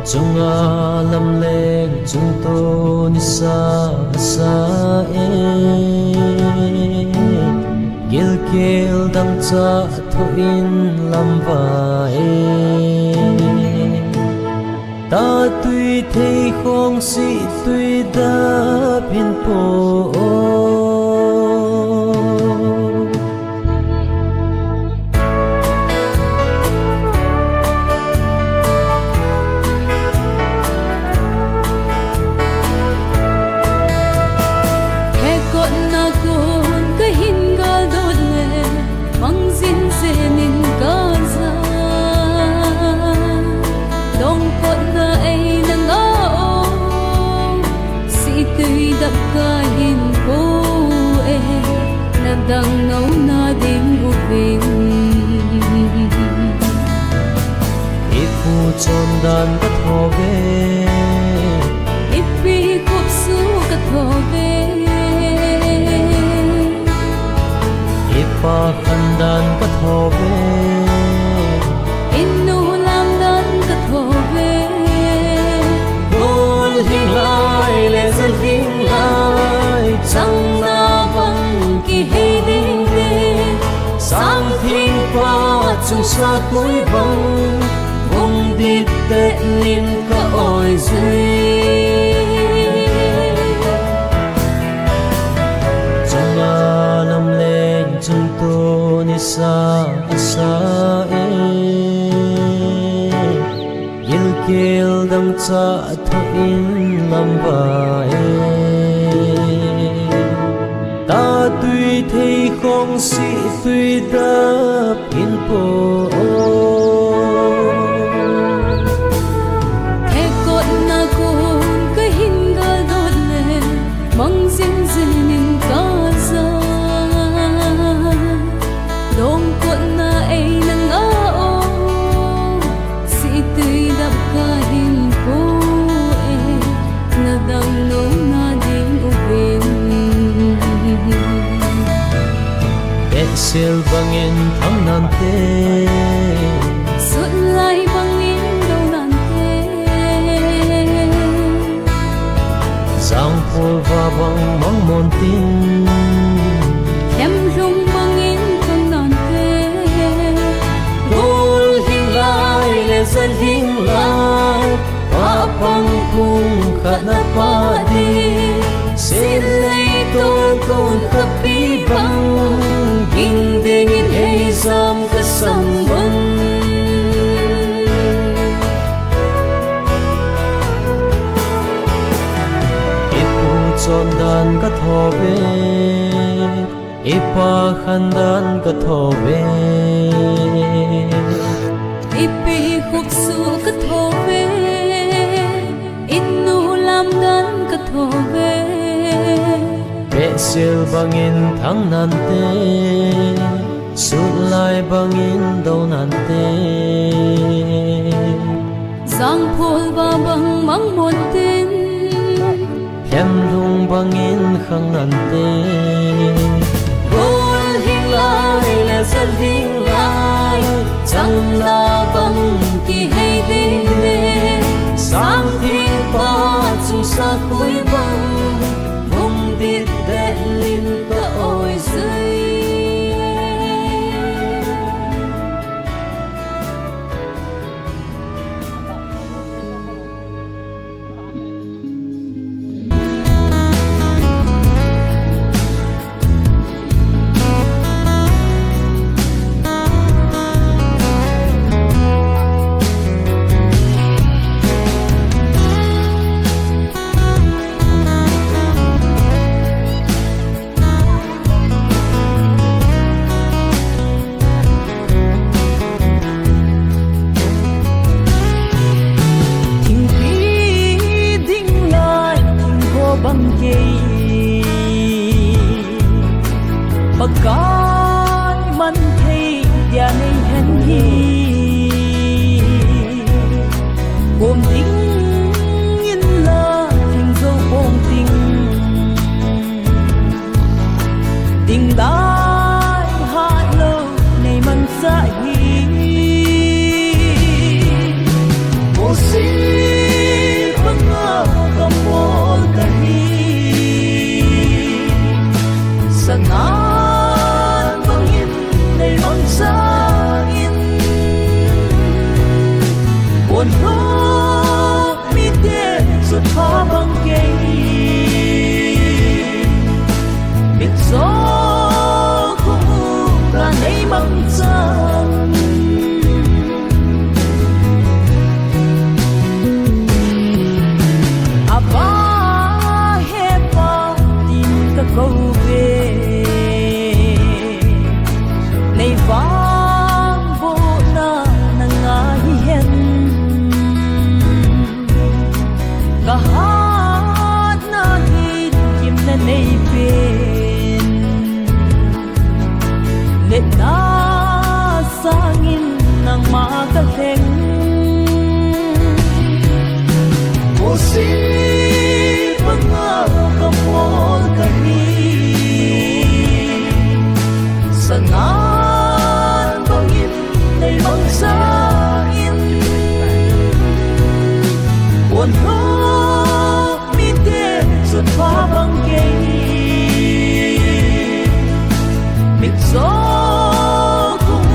Chunga lam leng chung to ni sa e gil gil dang cha tho in lam va e ta tui thei khong si tui da pin po đang ngấu na đêm u vinh ipu chon dan ka tho ve ipi khop su ka tho ve ipa khan dan ka tho ve inu lam dan ka tho ve bol hing lai le zal hing lai chang na bang ki he ding de sang thing pa chung sa cuối bang vong đi tệ nin ka oi zui changa lam leng chung to ni sa e gil gil dang cha tho in lam va e ta tui thei khong si tui da pin po he kot na kun ka hin ga dot le mang zin zin nin ka za dong kot na ai nang a o si tui dap ka hin po e na dang no na ding u ben sil bangin thang nan te sut lai bangin đâu nan te giang phul va bang mang mon tin em rung bangin không nan te bol hing lai le zal hing lai pa pang kung khat na pa di sil lai ton kon khapi bang ging ding in hey sam ka sam bun ipu chon dan ka tho ve ipa khan dan ka tho ve ipi khúc su ka tho ve inu lam dan ka tho ve be sil bangin thang nan te sut lai bangin do nan te giang phul ba bang mang mon tin hem lung bangin khang nan te bol hing lai le zal hing lai chẳng la bang ki hay ding le sang thing pa chung sa cuối bang vong đi tệ lin ka oi zui Pagkai man thấy dia nay hen hi bom ting in la thing zo bom ting tình đai hai lâu này man sa hi Ô xin ka theng Ô si mga kapol kami Sanan bangin ay magsain Wano mite sa pabanggay Mitso kung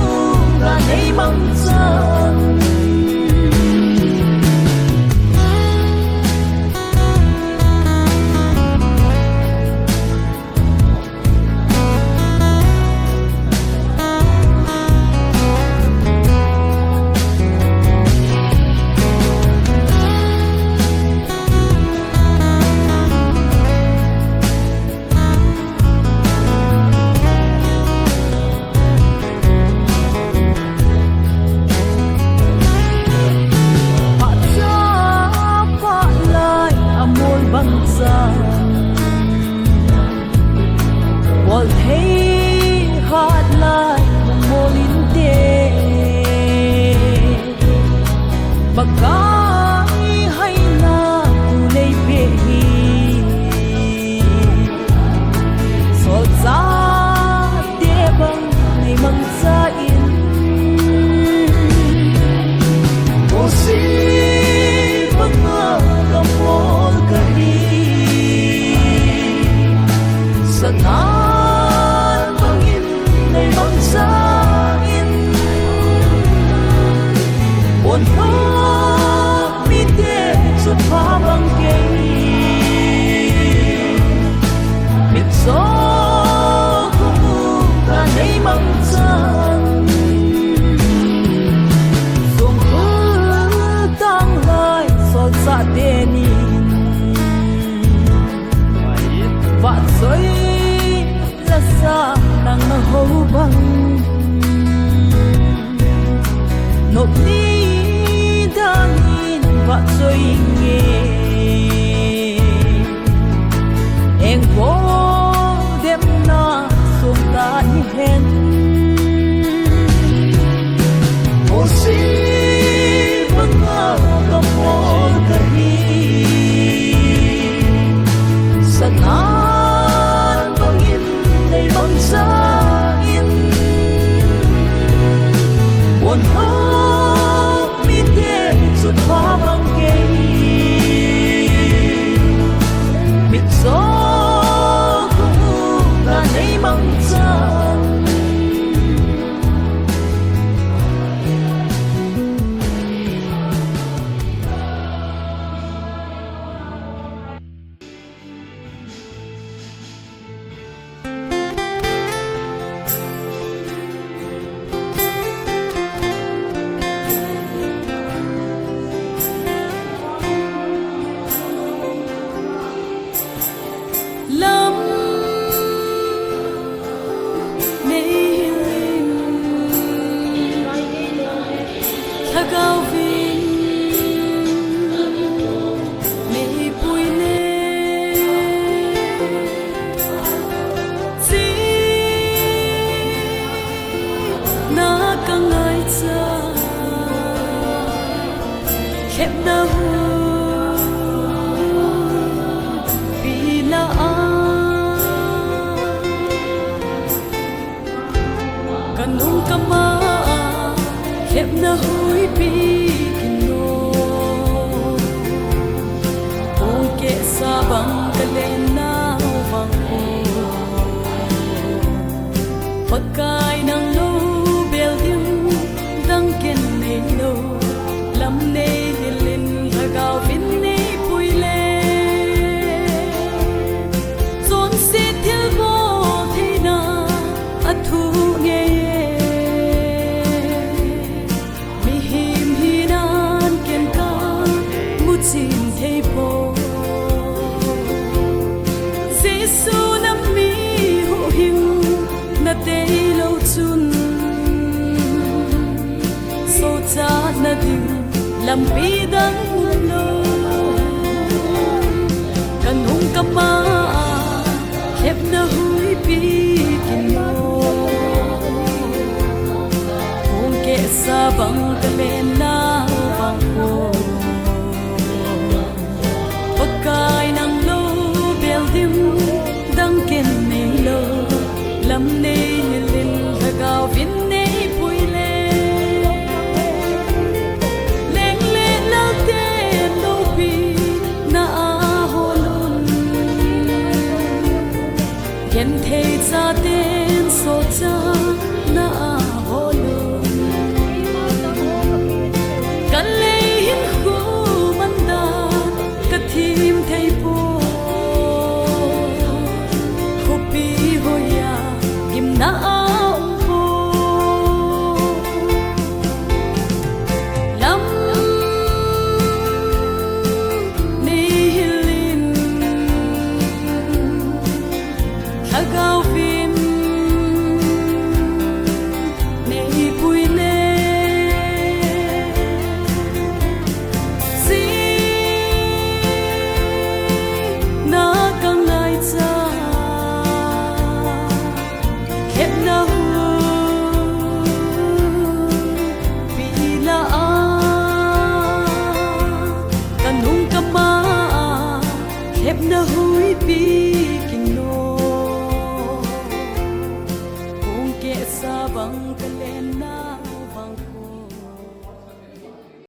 ganay mangsan Wal thấy hát lại một linh tê Bà cái hay là tu lấy bê hi Sol ra đê bằng này mang ra in Ô si mga kapol kami Sanan bangin ay magsain Wano mite sa pabanggay Mitso kung ganay mangsan Tang lại sol sa denin Và rơi là xa nàng mà hô bằng Nộp đi đang nhìn và rơi nghe Em vô đêm na xuống ta như hẹn Ô si mga kapol kami Sanan bangin ay magsain Wano mite sa pabanggay Mitso kung ganay mangsan Lâm mê hiền Thà cao vinh mê bùi nê Dĩ na ca ngài cha Khép na hù Vì là Kanung kama khép na hui pi kino Kung ke sa bang kalen na bang ko Pagkay ng low building dang ken nei lo lam nei hilin hagaw vin nei puile Zon si til bo thina athu nge na ding lampidang ulo kanung kama khép na hui pi kino kung kesa bang ka len na bang ko pagkai nang lo bel dim dang ken nei lo lam nei lin thagao vin nei pui le leng le lao te lo pi na a holun yen thei cha ten so cha na a holun kan le hin khu man da ka thim thei po hopi hoya im na a po lam ni hilin thagao vin nei pui le si na kang ngai cha khep na hu pi la a kanung kama khep na hui pi